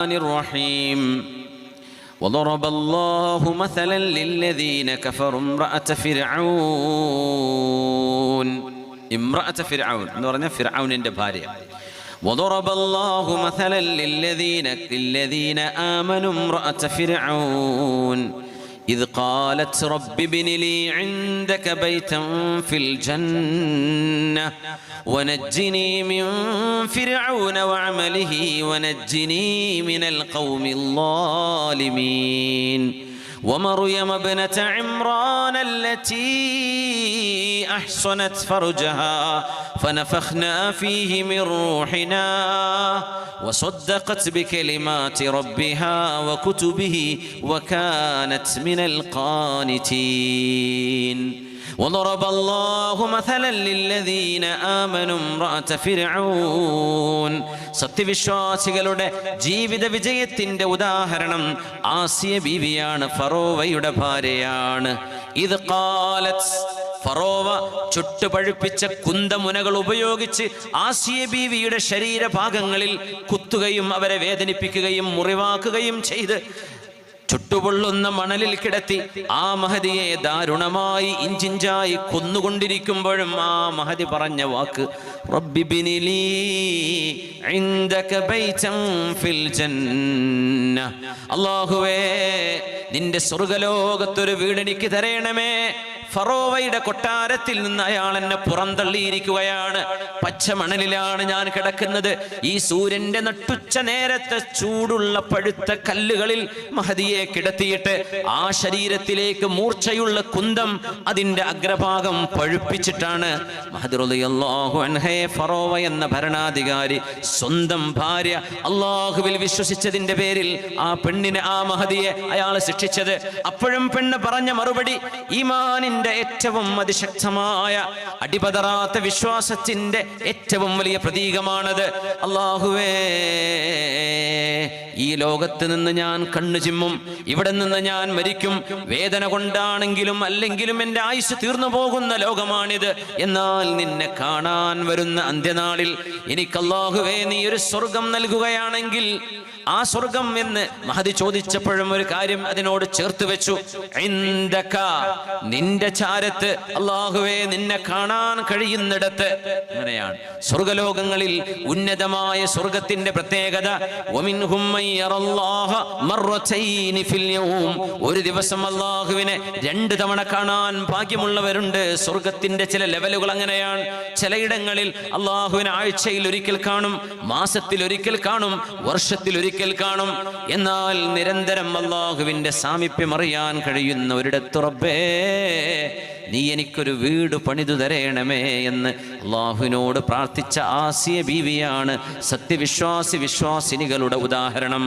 الرحيم وضرب الله مثلا للذين كفروا امرأة فرعون എന്ന് പറഞ്ഞാൽ ഫിർഔനിന്റെ ഭാര്യ. وضرب الله مثلا للذين آمنوا امرأة فرعون إذ قالت رب ابن لي عندك بيتا في الجنة ونجني من فرعون وعمله ونجني من القوم الظالمين ومريم ابنة عمران التي أحصنت فرجها فنفخنا فيه من روحنا وصدقت بكلمات ربها وكتبه وكانت من القانتين وضرب الله مثلا للذين آمنوا امرأة فرعون സത്യവിശ്വാസികളുടെ ജീവിത വിജയത്തിന്റെ ഉദാഹരണം ആസിയ ബീവിയാണ്, ഫറോവയുടെ ഭാര്യയാണ്. ഇത് ഖാലത്ത്, ഫറോവ ചുട്ടുപഴുപ്പിച്ച കുന്തമുനകൾ ഉപയോഗിച്ച് ആസിയ ബീവിയുടെ ശരീരഭാഗങ്ങളിൽ കുത്തുകയും അവരെ വേദനിപ്പിക്കുകയും മുറിവാക്കുകയും ചെയ്ത് ചുട്ടുപൊള്ളുന്ന മണലിൽ കിടത്തി ആ മഹദിയെ ദാരുണമായി ഇഞ്ചിഞ്ചായി കൊന്നുകൊണ്ടിരിക്കുമ്പോഴും ആ മഹദി പറഞ്ഞ വാക്ക് റബ്ബി ബിനിലീ ഇൻദക ബൈതൻ ഫിൽ ജന്ന, അല്ലാഹുവേ നിന്റെ സ്വർഗ്ഗലോകത്തൊരു വീട് എനിക്ക് തരണമേ. ഫറോവയുടെ കൊട്ടാരത്തിൽ നിന്ന് അയാൾ എന്നെ പുറന്തള്ളിയിരിക്കുകയാണ്. പച്ചമണലിലാണ് ഞാൻ കിടക്കുന്നത്. ഈ സൂര്യന്റെ നട്ടുച്ച നേരത്തെ ചൂടുള്ള പഴുത്ത കല്ലുകളിൽ മഹദിയെ കിടത്തിയിട്ട് ആ ശരീരത്തിലേക്ക് മൂർച്ചയുള്ള കുന്തം അതിന്റെ അഗ്രഭാഗം പഴുപ്പിച്ചിട്ടാണ് മഹദി റളിയല്ലാഹു അൻഹയെ, ഫറോവ എന്ന ഭരണാധികാരി, സ്വന്തം ഭാര്യ അല്ലാഹുവിൽ വിശ്വസിച്ചതിന്റെ പേരിൽ ആ പെണ്ണിനെ, ആ മഹദിയെ അയാൾ ശിക്ഷിച്ചത്. അപ്പോഴും പെണ്ണ് പറഞ്ഞ മറുപടി ഈമാനിന്റെ ഏറ്റവും അതിശക്തമായ അടിപതറാത്ത വിശ്വാസത്തിന്റെ ഏറ്റവും വലിയ പ്രതീകമാണത്. അല്ലാഹുവേ, ഈ ലോകത്ത് നിന്ന് ഞാൻ കണ്ണു ചിമ്മും, ഇവിടെ നിന്ന് ഞാൻ മരിക്കും, വേദന കൊണ്ടാണെങ്കിലും അല്ലെങ്കിലും എൻ്റെ ആയുസ് തീർന്നു പോകുന്ന ലോകമാണിത്. എന്നാൽ നിന്നെ കാണാൻ വരുന്ന അന്ത്യനാളിൽ എനിക്ക് അല്ലാഹുവേ നീ ഒരു സ്വർഗം നൽകുകയാണെങ്കിൽ, ആ സ്വർഗം എന്ന് മഹദി ചോദിച്ചപ്പോഴും ഒരു കാര്യം അതിനോട് ചേർത്ത് വെച്ചു, ഇൻദക, നിന്റെ ചാരത്ത്, അല്ലാഹുവേ നിന്നെ കാണാൻ കഴിയുന്നിടത്ത്. അങ്ങനെയാണ് സ്വർഗലോകങ്ങളിൽ ഉന്നതമായ സ്വർഗത്തിന്റെ പ്രത്യേകത. വമിൻഹും മൻ യറല്ലാഹ മർറതൈനി ഫിൽ യൗം, ഒരു ദിവസം അല്ലാഹുവിനെ 2 തവണ കാണാൻ ഭാഗ്യമുള്ളവരുണ്ട്. സ്വർഗത്തിന്റെ ചില ലെവലുകൾ അങ്ങനെയാണ്. ചിലയിടങ്ങളിൽ അല്ലാഹുവിനെ ആഴ്ചയിൽ ഒരിക്കൽ കാണും, മാസത്തിൽ ഒരിക്കൽ കാണും, വർഷത്തിൽ ഒരിക്കൽ കാണും. എന്നാൽ നിരന്തരം അല്ലാഹുവിന്റെ സാമീപ്യം അറിയാൻ കഴിയുന്ന ഒരിടത്ത് റബ്ബേ നീ എനിക്കൊരു വീട് പണിതു തരേണമേ എന്ന് അല്ലാഹുവിനോട് പ്രാർത്ഥിച്ച ആസിയ ബീവിയാണ് സത്യവിശ്വാസിനികളുടെ ഉദാഹരണം.